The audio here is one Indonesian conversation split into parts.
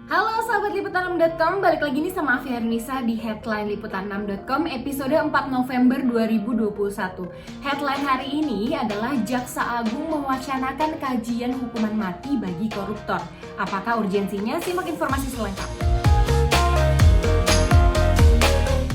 Halo sahabat liputan6.com, balik lagi nih sama Afi Hernisa di Headline Liputan6.com episode 4 November 2021. Headline hari ini adalah Jaksa Agung mewacanakan kajian hukuman mati bagi koruptor. Apakah urgensinya? Simak informasi selengkapnya.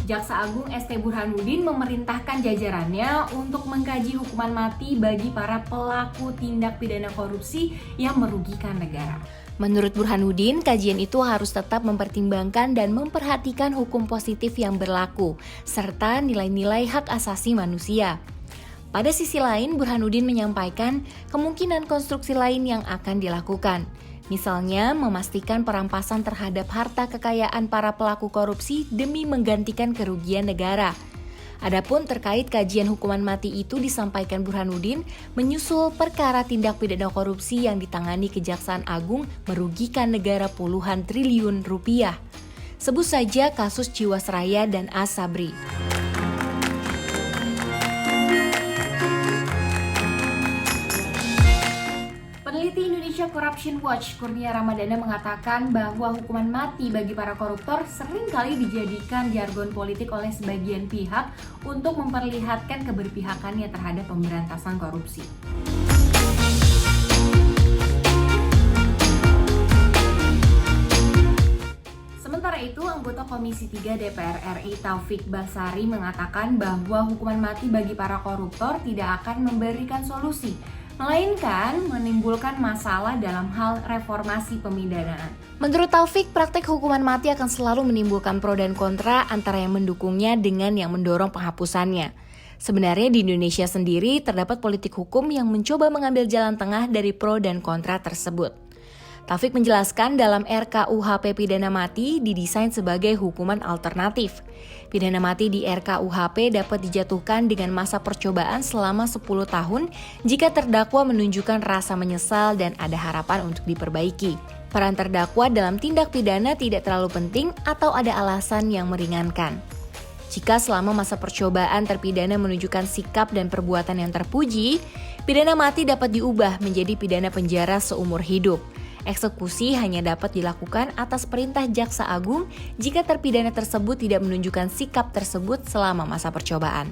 Jaksa Agung ST Burhanuddin memerintahkan jajarannya untuk mengkaji hukuman mati bagi para pelaku tindak pidana korupsi yang merugikan negara. Menurut Burhanuddin, kajian itu harus tetap mempertimbangkan dan memperhatikan hukum positif yang berlaku, serta nilai-nilai hak asasi manusia. Pada sisi lain, Burhanuddin menyampaikan kemungkinan konstruksi lain yang akan dilakukan. Misalnya, memastikan perampasan terhadap harta kekayaan para pelaku korupsi demi menggantikan kerugian negara. Adapun terkait kajian hukuman mati itu disampaikan Burhanuddin menyusul perkara tindak pidana korupsi yang ditangani Kejaksaan Agung merugikan negara puluhan triliun rupiah. Sebut saja kasus Jiwasraya dan Asabri. Peneliti Indonesia Corruption Watch Kurnia Ramadana mengatakan bahwa hukuman mati bagi para koruptor seringkali dijadikan jargon politik oleh sebagian pihak untuk memperlihatkan keberpihakannya terhadap pemberantasan korupsi. Sementara itu, anggota Komisi 3 DPR RI Taufik Basari mengatakan bahwa hukuman mati bagi para koruptor tidak akan memberikan solusi, melainkan menimbulkan masalah dalam hal reformasi pemidanaan. Menurut Taufik, praktek hukuman mati akan selalu menimbulkan pro dan kontra antara yang mendukungnya dengan yang mendorong penghapusannya. Sebenarnya di Indonesia sendiri terdapat politik hukum yang mencoba mengambil jalan tengah dari pro dan kontra tersebut. Taufik menjelaskan dalam RKUHP pidana mati didesain sebagai hukuman alternatif. Pidana mati di RKUHP dapat dijatuhkan dengan masa percobaan selama 10 tahun jika terdakwa menunjukkan rasa menyesal dan ada harapan untuk diperbaiki. Peran terdakwa dalam tindak pidana tidak terlalu penting atau ada alasan yang meringankan. Jika selama masa percobaan terpidana menunjukkan sikap dan perbuatan yang terpuji, pidana mati dapat diubah menjadi pidana penjara seumur hidup. Eksekusi hanya dapat dilakukan atas perintah Jaksa Agung jika terpidana tersebut tidak menunjukkan sikap tersebut selama masa percobaan.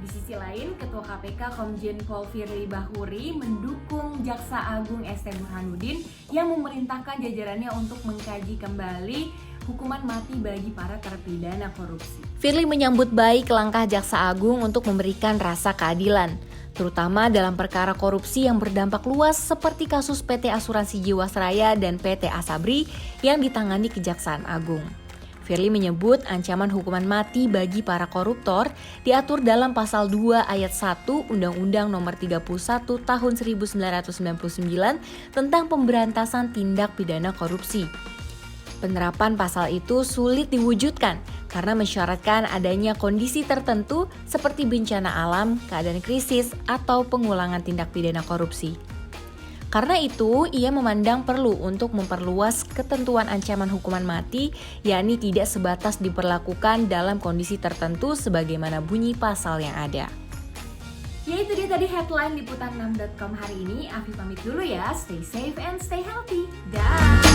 Di sisi lain, Ketua KPK Komjen Pol Firly Bahuri mendukung Jaksa Agung ST Burhanuddin yang memerintahkan jajarannya untuk mengkaji kembali hukuman mati bagi para terpidana korupsi. Firly menyambut baik langkah Jaksa Agung untuk memberikan rasa keadilan, terutama dalam perkara korupsi yang berdampak luas seperti kasus PT Asuransi Jiwasraya dan PT Asabri yang ditangani Kejaksaan Agung. Firly menyebut ancaman hukuman mati bagi para koruptor diatur dalam pasal 2 ayat 1 Undang-Undang Nomor 31 Tahun 1999 tentang pemberantasan tindak pidana korupsi. Penerapan pasal itu sulit diwujudkan karena mensyaratkan adanya kondisi tertentu seperti bencana alam, keadaan krisis, atau pengulangan tindak pidana korupsi. Karena itu, ia memandang perlu untuk memperluas ketentuan ancaman hukuman mati, yakni tidak sebatas diperlakukan dalam kondisi tertentu sebagaimana bunyi pasal yang ada. Ya, itu dia tadi headline liputan6.com hari ini. Afi pamit dulu ya, stay safe and stay healthy. Dah.